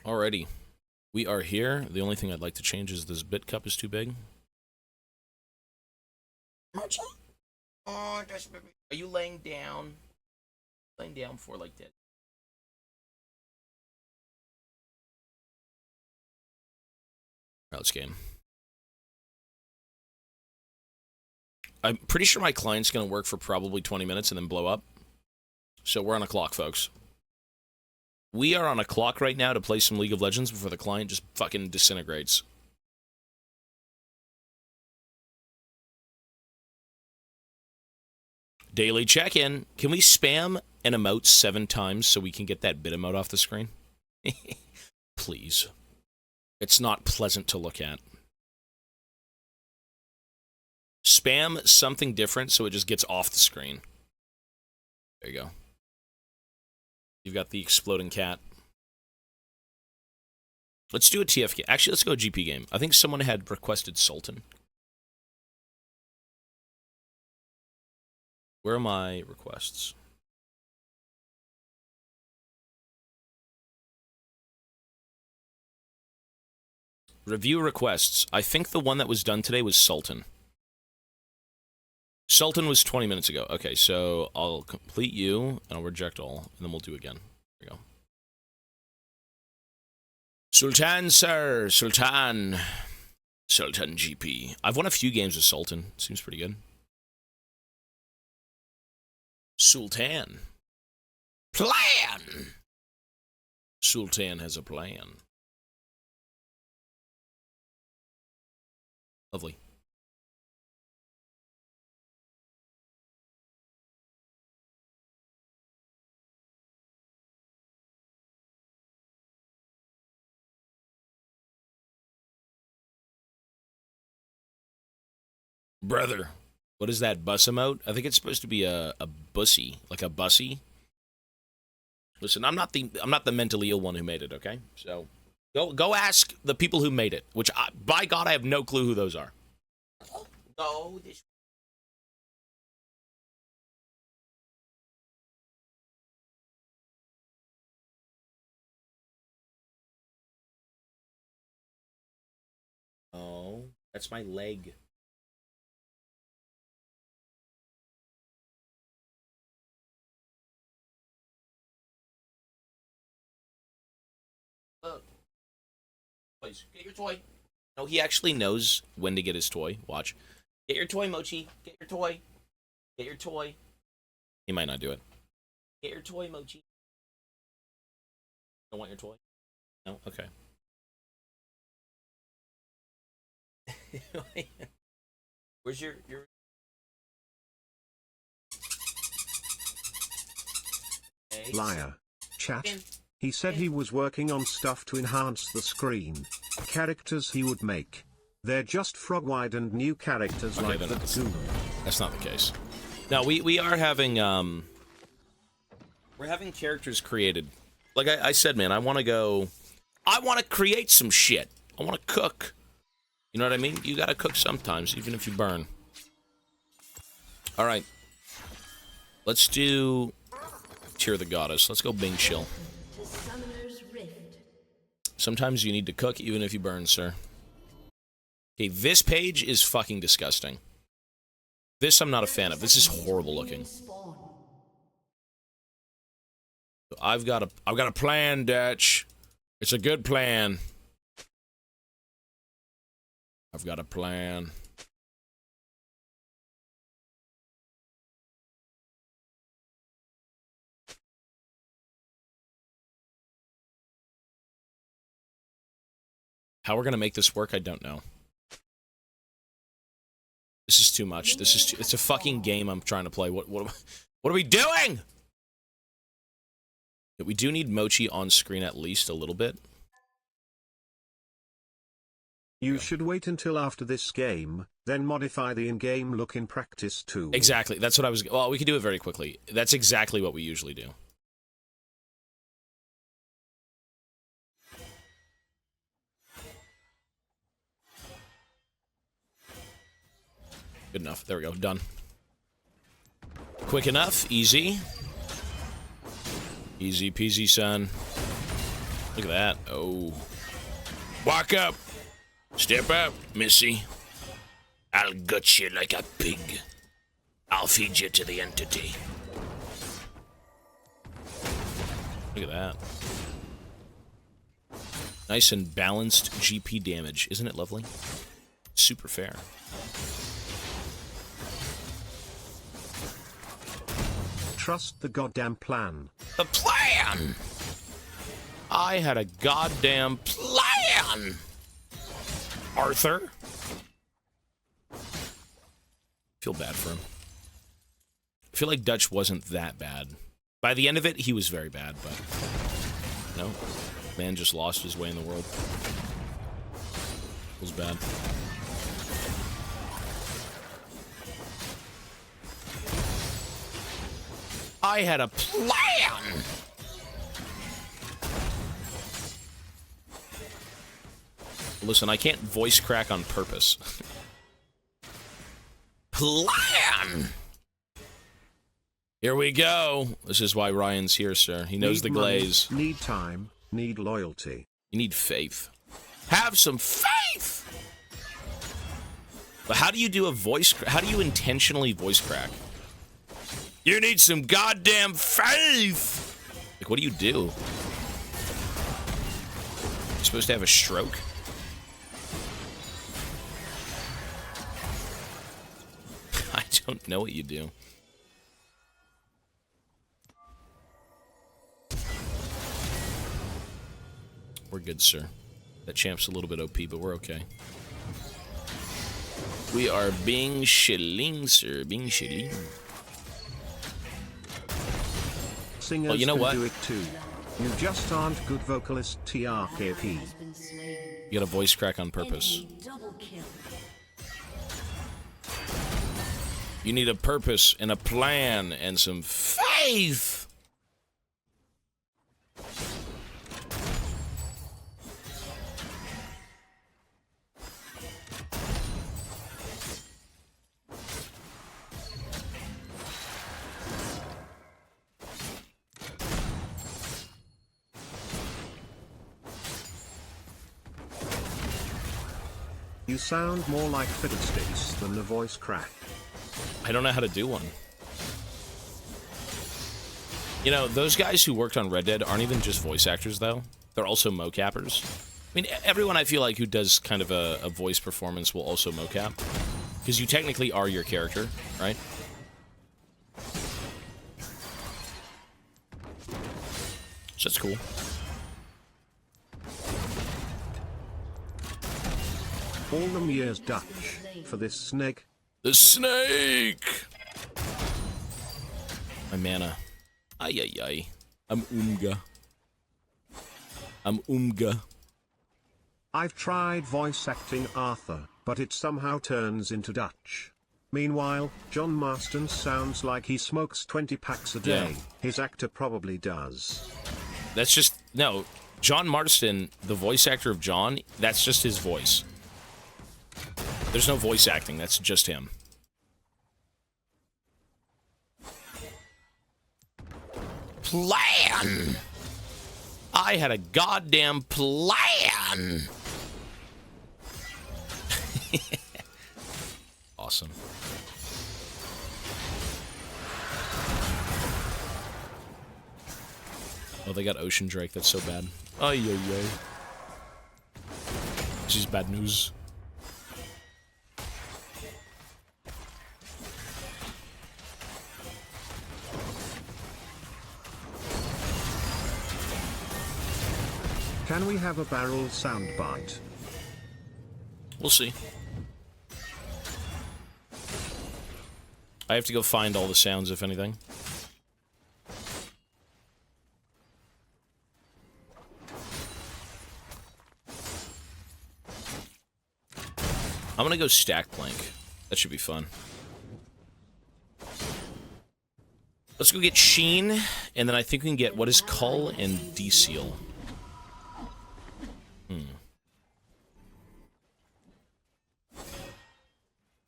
Alrighty. We are here. The only thing I'd like to change is this bit cup is too big. Marcha? Oh, are you laying down? Laying down before like that. Alright, let's game. I'm pretty sure my client's going to work for probably 20 minutes and then blow up. So we're on a clock, folks. We are on a clock right now to play some League of Legends before the client just fucking disintegrates. Daily check-in. Can we spam an emote 7 times so we can get that bit emote off the screen? Please. It's not pleasant to look at. Spam something different so it just gets off the screen. There you go. You've got the exploding cat. Let's do a TF game. Actually, let's go a GP game. I think someone had requested Sultan. Where are my requests? Review requests. I think the one that was done today was Sultan. Sultan was 20 minutes ago. Okay, so I'll complete you, and I'll reject all, and then we'll do again. There we go. Sultan, sir. Sultan. Sultan GP. I've won a few games with Sultan. Seems pretty good. Sultan. Plan! Sultan has a plan. Lovely. Brother, what is that bus emote? I think it's supposed to be a bussy, like a bussy. Listen, I'm not the mentally ill one who made it, okay? So go ask the people who made it, which by God I have no clue who those are. No, this. Oh, that's my leg. Please, get your toy. No, he actually knows when to get his toy. Watch. Get your toy, Mochi. Get your toy. Get your toy. He might not do it. Get your toy, Mochi. Don't want your toy? No? Okay. Where's your... Hey. Liar. Chat. He said he was working on stuff to enhance the screen. Characters he would make. They're just frog-wide and new characters like the Goon. That's not the case. No, we are having, we're having characters created. Like I said, man, I want to create some shit. I want to cook. You know what I mean? You gotta cook sometimes, even if you burn. Alright. Let's do Tear of the Goddess. Let's go Bing Chill. Sometimes you need to cook even if you burn, sir. Okay, this page is fucking disgusting. This I'm not a fan of. This is horrible looking. I've got a plan, Dutch. It's a good plan. I've got a plan. How we're gonna make this work, I don't know. This is too much. This is it's a fucking game I'm trying to play. What are we doing? We do need Mochi on screen at least a little bit. You should wait until after this game, then modify the in-game look in practice too. Exactly. That's what I was... Well, we can do it very quickly. That's exactly what we usually do. Good enough. There we go. Done. Quick enough. Easy. Easy peasy, son. Look at that. Oh. Walk up. Step up, missy. I'll gut you like a pig. I'll feed you to the entity. Look at that. Nice and balanced GP damage. Isn't it lovely? Super fair. Trust the goddamn plan. The plan! I had a goddamn plan! Arthur? Feel bad for him. I feel like Dutch wasn't that bad. By the end of it, he was very bad, but... No. Man just lost his way in the world. It was bad. I had a plan! Listen, I can't voice crack on purpose. Plan! Here we go. This is why Ryan's here, sir. He knows the glaze. Money, need time, need loyalty. You need faith. Have some faith! But how do you do a voice... How do you intentionally voice crack? You need some goddamn faith! Like, what do you do? You're supposed to have a stroke? I don't know what you do. We're good, sir. That champ's a little bit OP, but we're okay. We are being shilling, sir. Being shilling. Singers well, you know can what? do it too. You just aren't good vocalist TRKP. You got a voice crack on purpose. You need a purpose and a plan and some faith. You sound more like fiddlesticks than the voice crack. I don't know how to do one. You know, those guys who worked on Red Dead aren't even just voice actors, though. They're also mocappers. I mean, everyone I feel like who does kind of a voice performance will also mocap. Because you technically are your character, right? So that's cool. All them years Dutch for this snake. The snake! My mana. Ay, ay, ay. I'm Umga. I'm Umga. I've tried voice acting Arthur, but it somehow turns into Dutch. Meanwhile, John Marston sounds like he smokes 20 packs a day. Yeah. His actor probably does. That's just... No. John Marston, the voice actor of John, that's just his voice. There's no voice acting, that's just him. Plan! I had a goddamn plan! Awesome. Oh, they got Ocean Drake, that's so bad. Ay, ay, ay. This is bad news. Can we have a barrel soundbite? We'll see. I have to go find all the sounds, if anything. I'm gonna go stack plank. That should be fun. Let's go get Sheen, and then I think we can get what is Cull and D-Seal.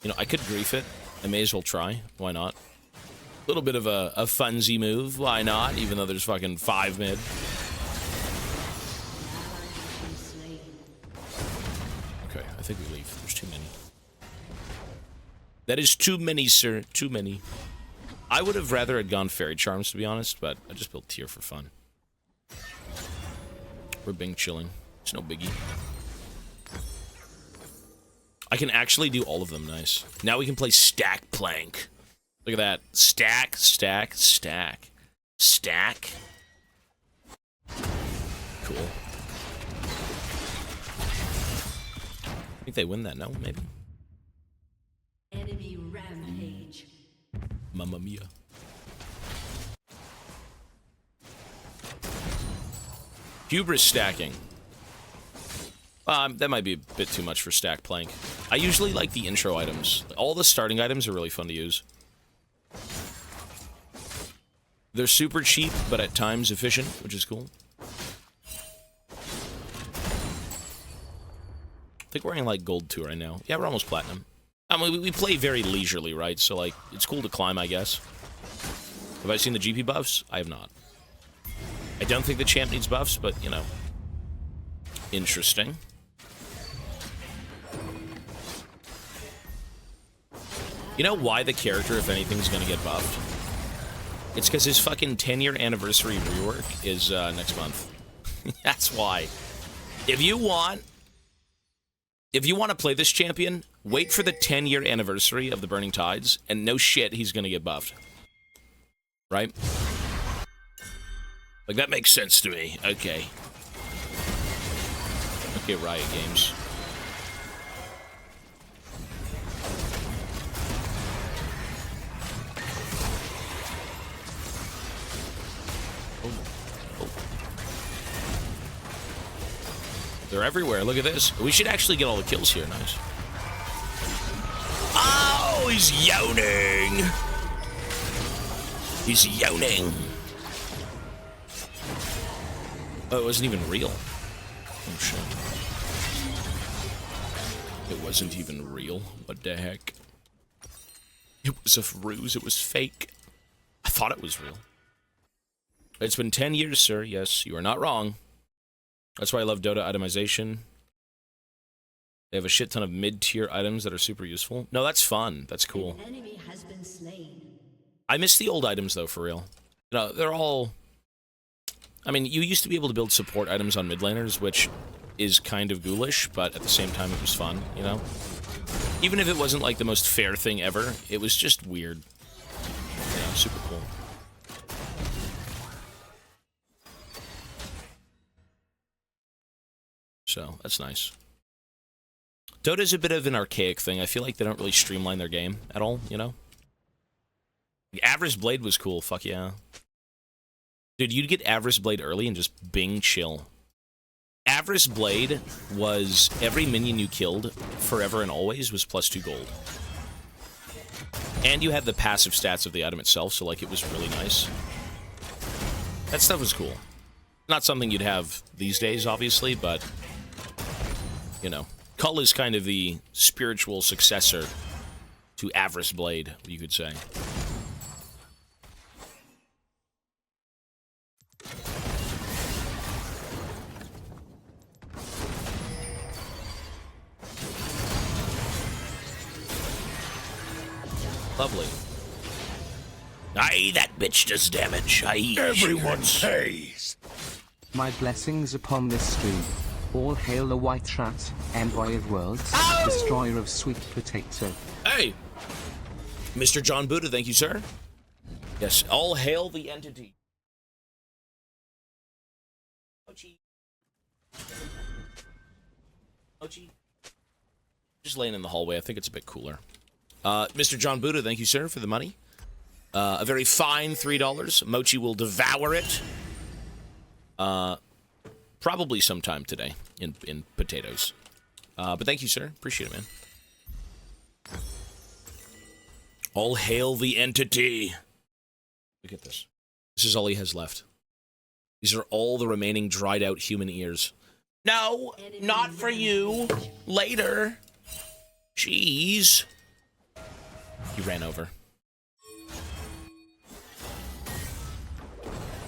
You know, I could grief it. I may as well try. Why not? A little bit of a funsy move. Why not? Even though there's fucking 5 mid. I think we leave. There's too many. That is too many, sir. Too many. I would have rather had gone Fairy Charms, to be honest, but I just built Tier for fun. We're Bing chilling. It's no biggie. I can actually do all of them. Nice. Now we can play Stack Plank. Look at that. Stack, stack, stack. Stack. Cool. I think they win that, no? Maybe. Enemy rampage. Mamma mia. Hubris stacking. That might be a bit too much for Stack Plank. I usually like the intro items. All the starting items are really fun to use. They're super cheap, but at times efficient, which is cool. I think we're in, like, Gold 2 right now. Yeah, we're almost Platinum. I mean, we play very leisurely, right? So, like, it's cool to climb, I guess. Have I seen the GP buffs? I have not. I don't think the champ needs buffs, but, you know. Interesting. You know why the character, if anything, is going to get buffed? It's because his fucking 10-year anniversary rework is next month. That's why. If you want to play this champion, wait for the 10-year anniversary of the Burning Tides, and no shit, he's going to get buffed. Right? Like, that makes sense to me. Okay. Okay, Riot Games. They're everywhere. Look at this. We should actually get all the kills here. Nice. Oh, he's yawning. He's yawning. Oh, it wasn't even real. Oh, shit. It wasn't even real. What the heck? It was a ruse. It was fake. I thought it was real. It's been 10 years, sir. Yes, you are not wrong. That's why I love Dota itemization. They have a shit ton of mid-tier items that are super useful. No, that's fun. That's cool. An enemy has been slain. I miss the old items, though, for real. You know, they're all... I mean, you used to be able to build support items on mid laners, which is kind of ghoulish, but at the same time, it was fun, you know? Even if it wasn't, like, the most fair thing ever, it was just weird. Yeah, super cool. So, that's nice. Dota's a bit of an archaic thing. I feel like they don't really streamline their game at all, you know? The Avarice Blade was cool, fuck yeah. Dude, you'd get Avarice Blade early and just bing chill. Avarice Blade was every minion you killed, forever and always, was +2 gold. And you had the passive stats of the item itself, so, like, it was really nice. That stuff was cool. Not something you'd have these days, obviously, but... You know, Cull is kind of the spiritual successor to Avarice Blade, you could say. Lovely. Aye, that bitch does damage. Aye. Everyone pays. My blessings upon this stream. All hail the White Rat, envoy of worlds, Ow! destroyer of sweet potato. Hey! Mr. John Buddha, thank you, sir. Yes, all hail the entity. Mochi. Mochi. Just laying in the hallway. I think it's a bit cooler. Mr. John Buddha, thank you, sir, for the money. A very fine $3. Mochi will devour it. Probably sometime today in potatoes. But thank you, sir. Appreciate it, man. All hail the entity. Look at this. This is all he has left. These are all the remaining dried out human ears. No, not for you. Later. Jeez. He ran over.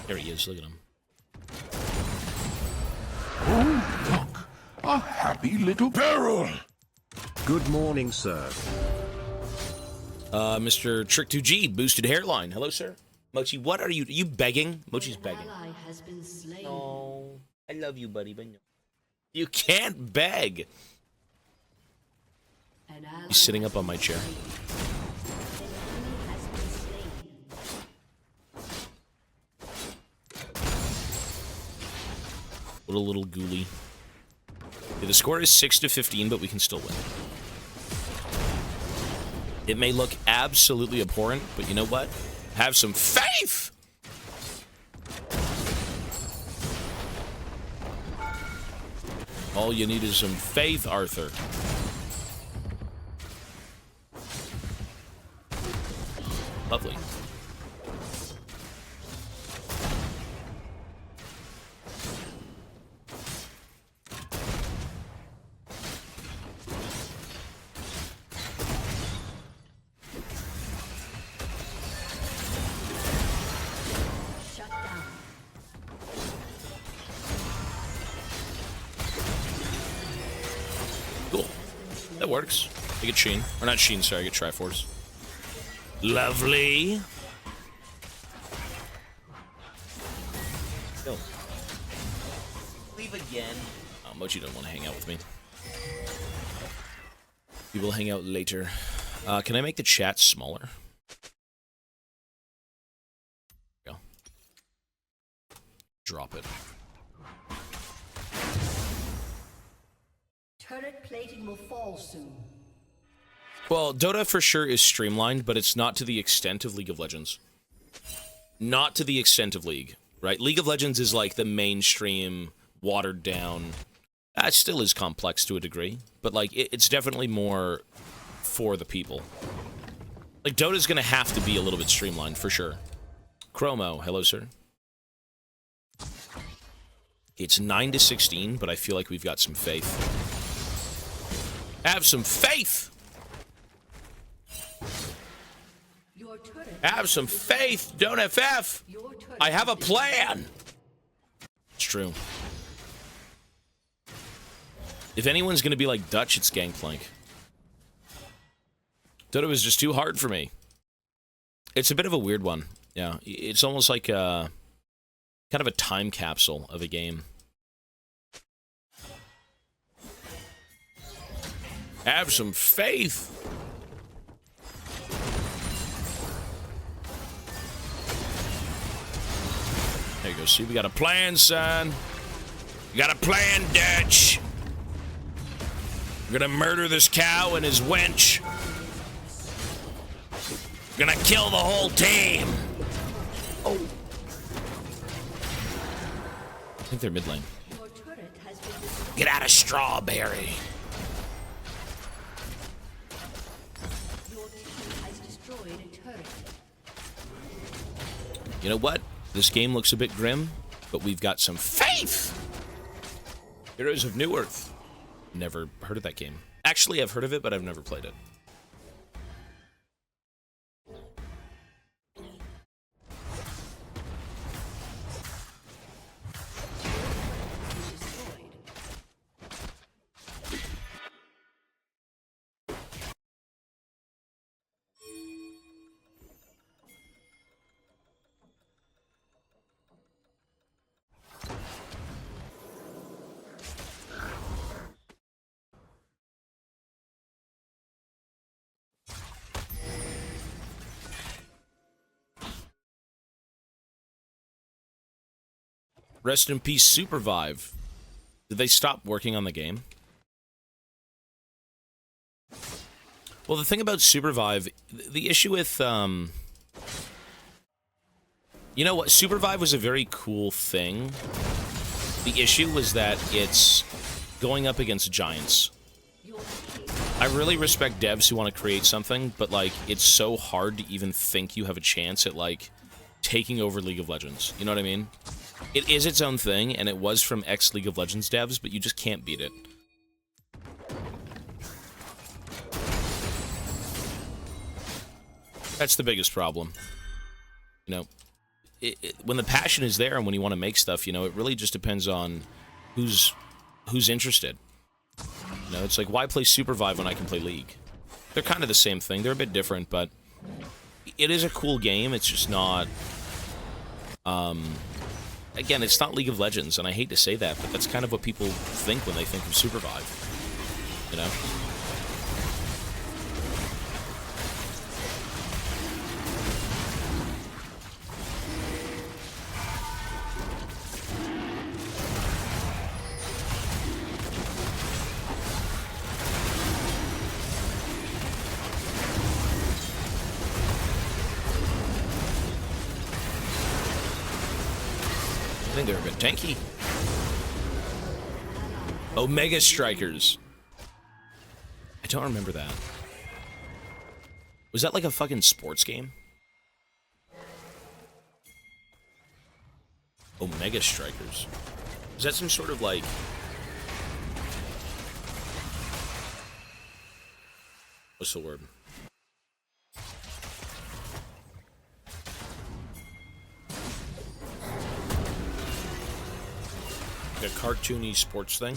There he is. Look at him. Oh, look! A happy little barrel! Good morning, sir. Mr. Trick2G, boosted hairline. Hello, sir. Mochi, what are you begging? Mochi's An begging. ally has been slain. Oh, I love you, buddy, but no. You can't beg. An ally He's sitting up on my chair. has been slain. What a little ghoulie. Okay, the score is 6-15, but we can still win. It may look absolutely abhorrent, but you know what? Have some faith! All you need is some faith, Arthur. Lovely. Shut down. Cool. That works. I get Sheen. Or not Sheen, sorry, I get Triforce. Lovely. Go. Leave again. Oh, Mochi doesn't want to hang out with me. We will hang out later. Can I make the chat smaller? Go. Drop it. Turret plating will fall soon. Well, Dota for sure is streamlined, but it's not to the extent of League of Legends. Not to the extent of League, right? League of Legends is like the mainstream, watered down. It still is complex to a degree, but like it's definitely more for the people. Like Dota's gonna have to be a little bit streamlined for sure. Chromo, hello sir. It's 9-16, but I feel like we've got some faith. Have some faith! Your turret. Have some faith, don't FF! Your turret I have a has been plan! It's true. If anyone's gonna be like Dutch, it's GANGPLANK. Dota was just too hard for me. It's a bit of a weird one. Yeah, it's almost like a kind of a time capsule of a game. Have some faith. There you go. See, we got a plan, son. We got a plan, Dutch. We're gonna murder this cow and his wench. We're gonna kill the whole team. Oh. I think they're mid lane. Your turret has been destroyed. Get out of Strawberry. Your team has destroyed a turret. You know what? This game looks a bit grim, but we've got some faith! Heroes of New Earth. Never heard of that game. Actually, I've heard of it, but I've never played it. Rest in peace, Supervive. Did they stop working on the game? Well, the thing about Supervive, the issue with, you know what? Supervive was a very cool thing. The issue was that it's going up against giants. I really respect devs who want to create something, but, like, it's so hard to even think you have a chance at, like, taking over League of Legends. You know what I mean? It is its own thing, and it was from ex-League of Legends devs, but you just can't beat it. That's the biggest problem. You know, when the passion is there and when you want to make stuff, you know, it really just depends on who's interested. You know, it's like, why play Supervive when I can play League? They're kind of the same thing. They're a bit different, but it is a cool game. It's just not... Again, it's not League of Legends, and I hate to say that, but that's kind of what people think when they think of Supervive. You know? I think they're a bit tanky. Omega Strikers. I don't remember that. Was that like a fucking sports game? Omega Strikers. Is that some sort of like... What's the word? A cartoony sports thing.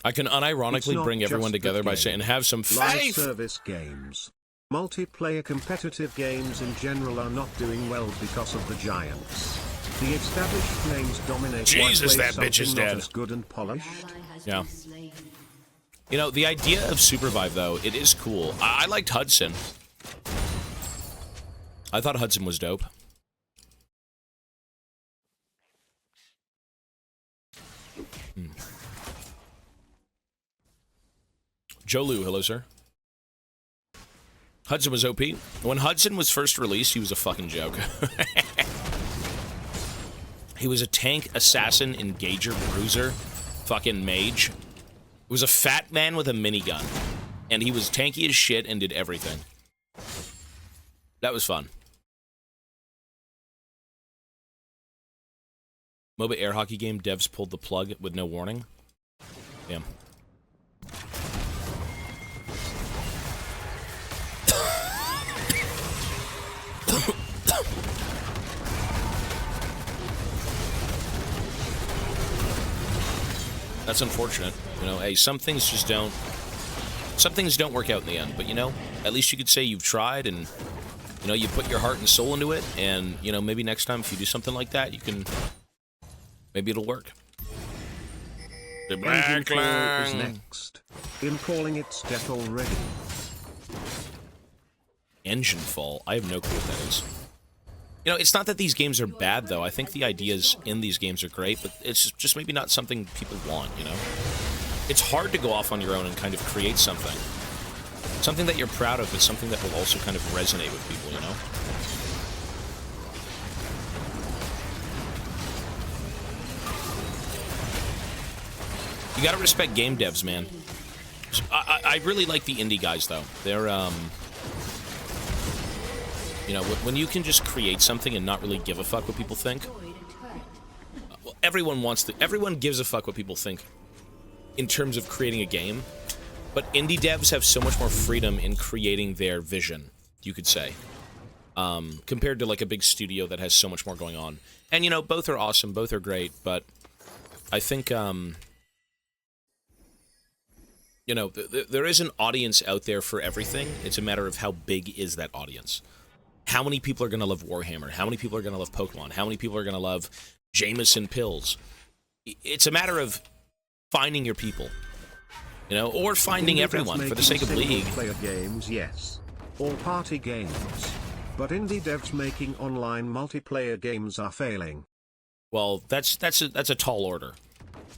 I can unironically bring everyone together by saying, have some Live faith! service games. Multiplayer competitive games in general are not doing well because of the giants. The established names dominate. Jesus, while that bitch is something not dead. as good and polished. Yeah. You know, the idea of Supervive, though, it is cool. I liked Hudson. I thought Hudson was dope. Jolu, hello, sir. Hudson was OP. When Hudson was first released, he was a fucking joke. He was a tank, assassin, engager, bruiser, fucking mage. It was a fat man with a minigun. And he was tanky as shit and did everything. That was fun. MOBA air hockey game, devs pulled the plug with no warning. Damn. That's unfortunate. You know, hey, some things just don't... Some things don't work out in the end, but, you know, at least you could say you've tried and, you know, you put your heart and soul into it, and, you know, maybe next time if you do something like that, you can... Maybe it'll work. The Engine Fall is BANGPLANK. next. I'm calling its death already. Engine Fall. I have no clue what that is. You know, it's not that these games are bad, though. I think the ideas in these games are great, but it's just maybe not something people want, you know? It's hard to go off on your own and kind of create something. Something that you're proud of, but something that will also kind of resonate with people, you know? You gotta respect game devs, man. I really like the indie guys, though. They're, you know, when you can just create something and not really give a fuck what people think. Well, everyone gives a fuck what people think in terms of creating a game. But indie devs have so much more freedom in creating their vision, you could say. Compared to, like, a big studio that has so much more going on. And, you know, both are awesome, both are great, but I think, you know, there is an audience out there for everything. It's a matter of how big is that audience. How many people are going to love Warhammer? How many people are going to love Pokemon? How many people are going to love Jameson pills? It's a matter of finding your people, you know, or finding everyone for the sake of League. Player games, yes. All party games. But indie devs making online multiplayer games are failing. Well, that's a tall order.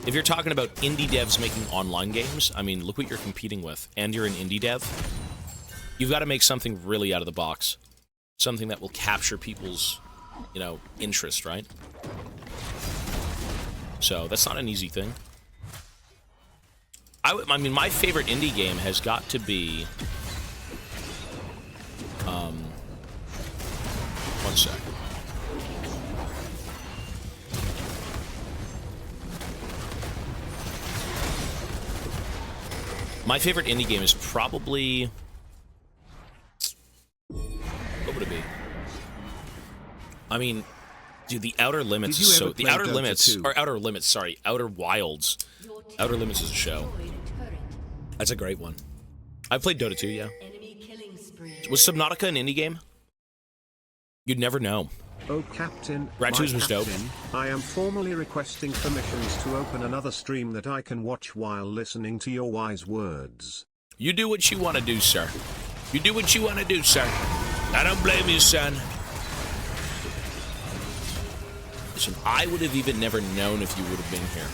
If you're talking about indie devs making online games, I mean, look what you're competing with, and you're an indie dev. You've got to make something really out of the box. Something that will capture people's, you know, interest, right? So, that's not an easy thing. I mean, my favorite indie game has got to be... One sec. My favorite indie game is probably... I mean, dude, the Outer Limits Did is you so... ever The play Outer Dota Limits... 2? Or Outer Limits, sorry. Outer Wilds. Your team Outer Limits is a show. destroyed a turret. That's a great one. I played Dota 2, yeah. Enemy killing spree. Was Subnautica an indie game? You'd never know. Oh Captain, Gratuitous my was dope. Captain, I am formally requesting permissions to open another stream that I can watch while listening to your wise words. You do what you want to do, sir. You do what you want to do, sir. I don't blame you, son. Listen, I would have even never known if you would have been here.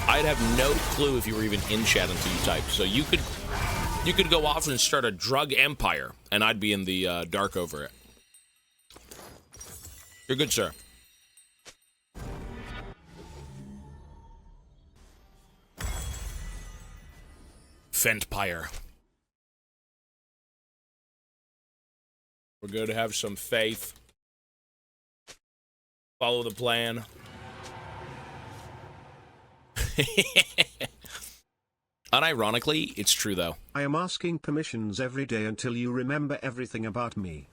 I'd have no clue if you were even in chat until you typed. So you could go off and start a drug empire, and I'd be in the dark over it. You're good, sir. Fentpire. We're going to have some faith. Follow the plan. Unironically, it's true, though. I am asking permissions every day until you remember everything about me.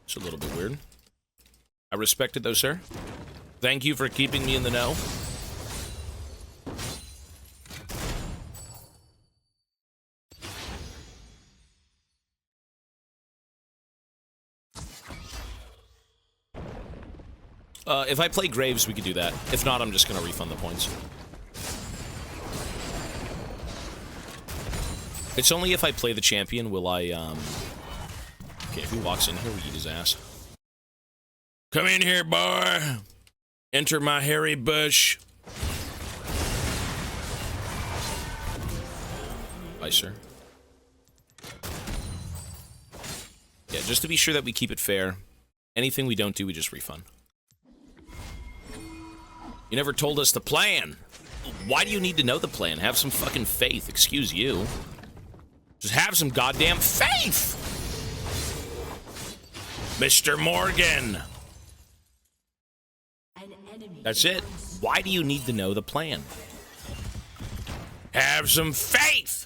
It's a little bit weird. I respect it, though, sir. Thank you for keeping me in the know. If I play Graves, we could do that. If not, I'm just going to refund the points. It's only if I play the champion will I, Okay, if he walks in here, we eat his ass. Come in here, boy. Enter my hairy bush. Bye, sir. Yeah, just to be sure that we keep it fair. Anything we don't do, we just refund. You never told us the plan. Why do you need to know the plan? Have some fucking faith. Excuse you. Just have some goddamn faith! Mr. Morgan! An enemy. That's it. Why do you need to know the plan? Have some faith!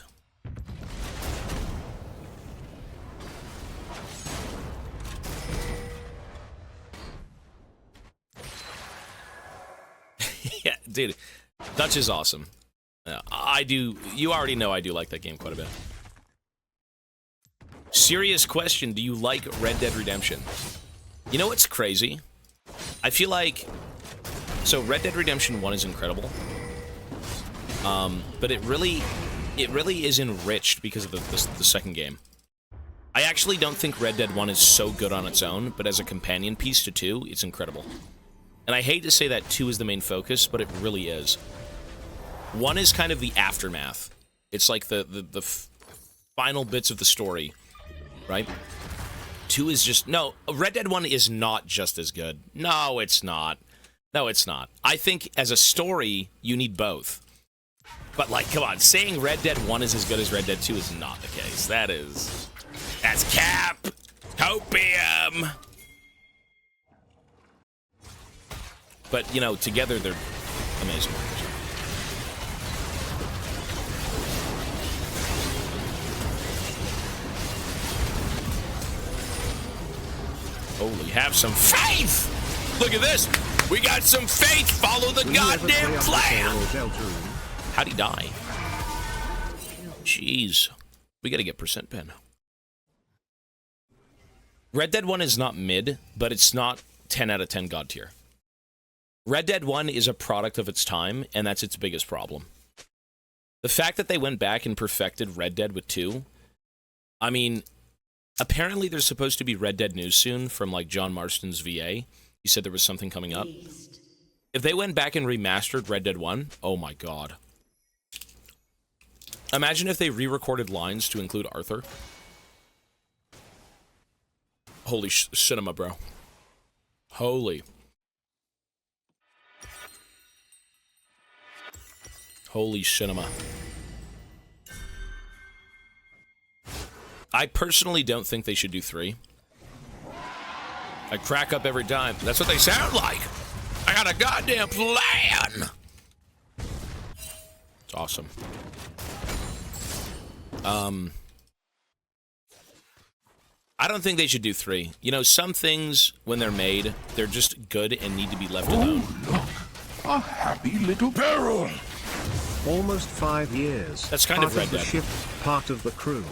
Yeah, dude. Dutch is awesome. I do... You already know I do like that game quite a bit. Serious question, do you like Red Dead Redemption? You know what's crazy? I feel like... So, Red Dead Redemption 1 is incredible. But it really is enriched because of the second game. I actually don't think Red Dead 1 is so good on its own, but as a companion piece to 2, it's incredible. And I hate to say that 2 is the main focus, but it really is. 1 is kind of the aftermath. It's like the final bits of the story, right? 2 is just... No, Red Dead 1 is not just as good. No, it's not. No, it's not. I think as a story, you need both. But, like, come on, saying Red Dead 1 is as good as Red Dead 2 is not the case. That's cap! Copium! But, you know, together they're amazing. Holy, have some faith! Look at this! We got some faith! Follow the goddamn plan! How'd he die? Jeez. We gotta get percent pen. Red Dead 1 is not mid, but it's not 10 out of 10 god tier. Red Dead 1 is a product of its time, and that's its biggest problem. The fact that they went back and perfected Red Dead with 2, I mean, apparently there's supposed to be Red Dead news soon from, like, John Marston's VA. He said there was something coming up. If they went back and remastered Red Dead 1, oh my god. Imagine if they re-recorded lines to include Arthur. Holy cinema, bro. Holy. Holy cinema. I personally don't think they should do 3. I crack up every time. That's what they sound like. I got a goddamn plan. It's awesome. I don't think they should do 3. You know, some things, when they're made, they're just good and need to be left alone. A happy little barrel. Almost 5 years. That's kind of Red the Dead. ship, part of the crew.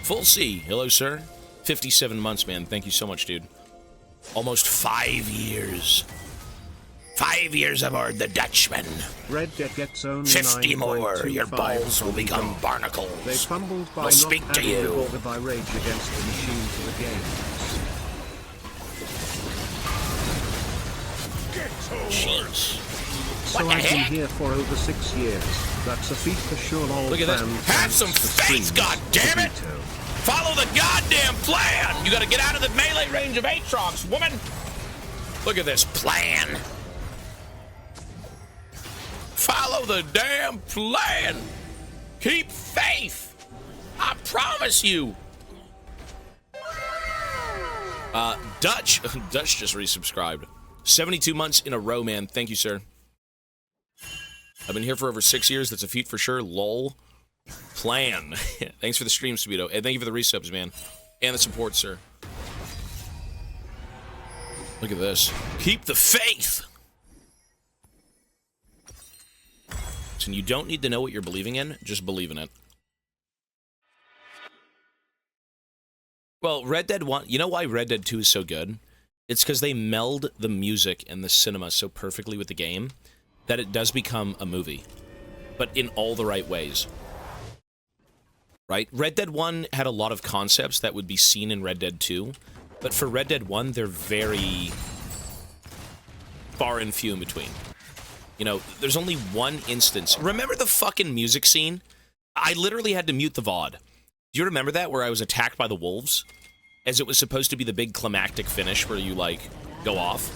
Full C. Hello, sir. 57 months, man. Thank you so much, dude. Almost 5 years. 5 years aboard the Dutchman. Red Dead gets only 50 more. Your 9.25 balls will from become gold. barnacles. They fumbled by I'll not speak to adding you. the border by rage against the machine to the game. Jeez. So What the I've been heck? here for over 6 years. That's a feat for sure. All Look at this. fans. Have Thanks some for faith, streams. goddammit! Vito. Follow the goddamn plan! You gotta get out of the melee range of Aatrox, woman! Look at this plan! Follow the damn plan! Keep faith! I promise you! Dutch just resubscribed. 72 months in a row, man. Thank you, sir. I've been here for over 6 years. That's a feat for sure. Lol. Plan. Thanks for the stream, Speedo. And thank you for the resubs, man. And the support, sir. Look at this. Keep the faith! So you don't need to know what you're believing in. Just believe in it. Well, Red Dead 1... You know why Red Dead 2 is so good? It's because they meld the music and the cinema so perfectly with the game that it does become a movie. But in all the right ways. Right? Red Dead 1 had a lot of concepts that would be seen in Red Dead 2, but for Red Dead 1, they're very far and few in between. You know, there's only one instance. Remember the fucking music scene? I literally had to mute the VOD. Do you remember that, where I was attacked by the wolves? As it was supposed to be the big climactic finish where you, like, go off.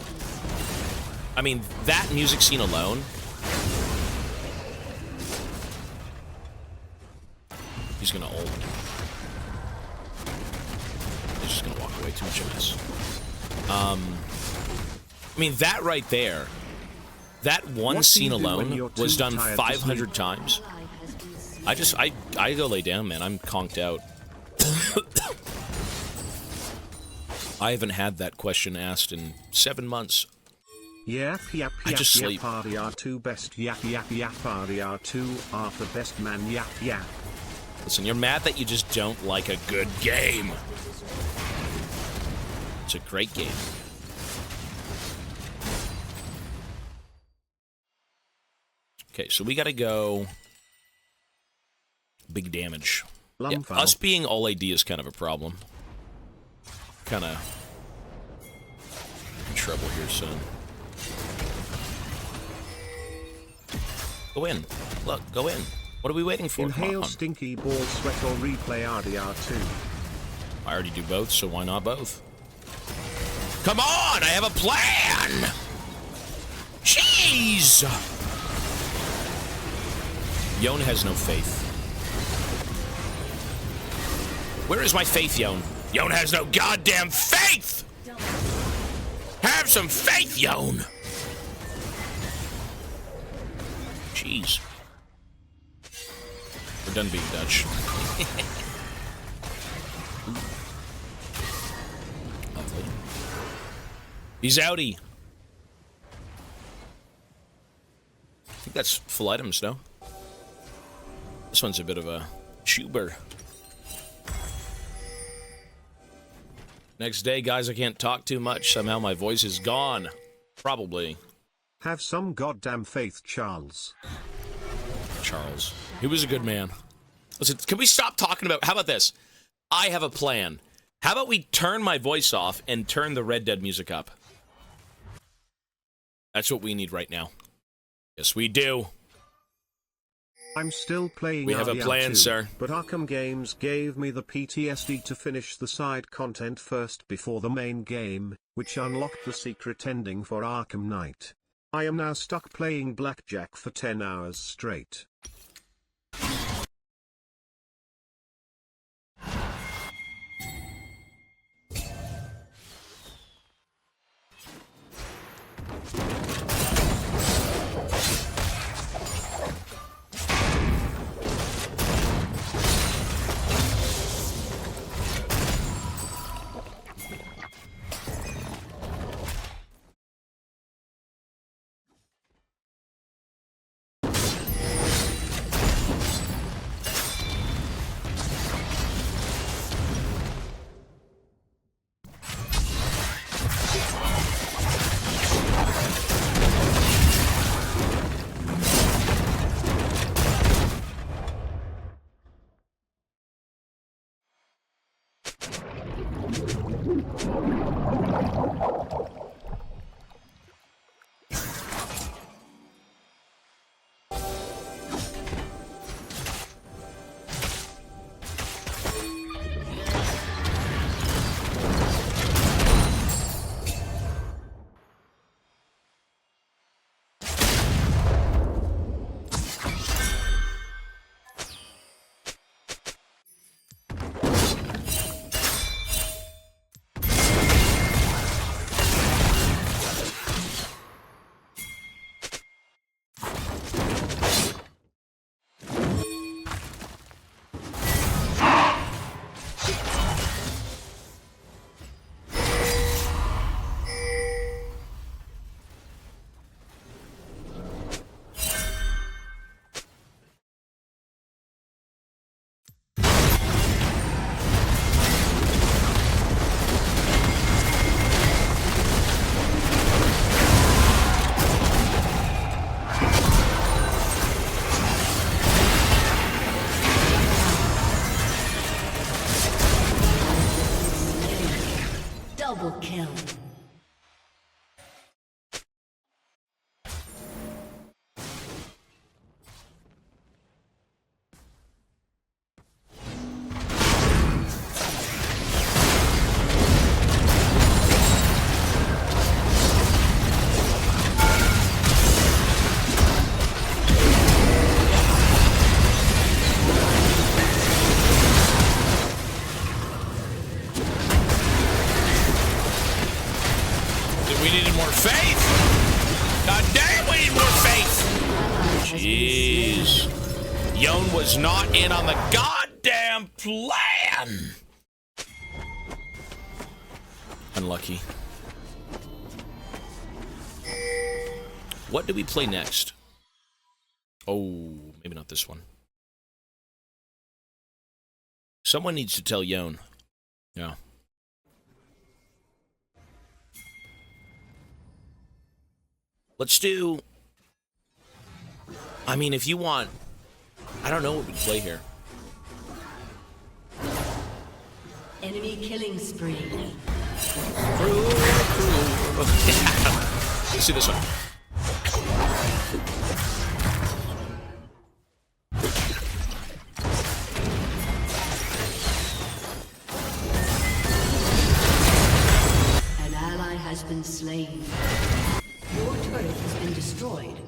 I mean, that music scene alone... He's gonna ult. He's just gonna walk away. Too much of this. I mean, that right there, that one What do scene you do when alone you're was too done tired to 500 times. I go lay down, man. I'm conked out. I haven't had that question asked in 7 months. Yap, yap, I yap, just yap, sleep. RDR2 best, yap, yap, yap, RDR2, Arthur best man, yap, yap. Listen, you're mad that you just don't like a good game. It's a great game. Okay, so we gotta go... Big damage. Yeah, Lumfo. us being all AD is kind of a problem. Kinda... in trouble here, son. Go in. Look, go in. What are we waiting for? Come Inhale on. stinky ball sweat or replay RDR2. I already do both, so why not both? Come on! I have a plan! Jeez! Yon has no faith. Where is my faith, Yon? Yon has no goddamn faith! Have some faith, Yon! Jeez. We're done being Dutch. Lovely. He's outie. I think that's full items, no? This one's a bit of a chuber. Next day, guys, I can't talk too much. Somehow my voice is gone. Probably. Have some goddamn faith, Charles. Charles. He was a good man. Listen, can we stop talking about... How about this? I have a plan. How about we turn my voice off and turn the Red Dead music up? That's what we need right now. Yes, we do. I'm still playing We have a RDR2, plan, sir. but Arkham Games gave me the PTSD to finish the side content first before the main game, which unlocked the secret ending for Arkham Knight. I am now stuck playing blackjack for 10 hours straight. Yone was not in on the goddamn plan. Unlucky. What do we play next? Oh, maybe not this one. Someone needs to tell Yone. Yeah. Let's do... I mean, if you want... I don't know what we play here. Enemy killing spree. Let's do this one. An ally has been slain. Your turret has been destroyed.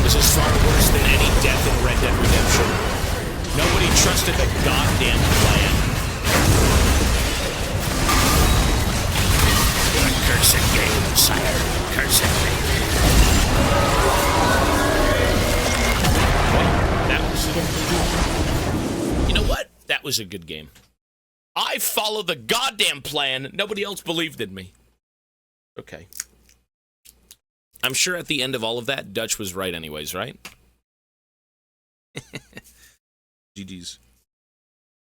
This is far worse than any death in Red Dead Redemption. Nobody trusted the goddamn plan. A cursed game, sire. Cursed game. Well, that was... You know what? That was a good game. I followed the goddamn plan. Nobody else believed in me. Okay. I'm sure at the end of all of that, Dutch was right anyways, right? GG's.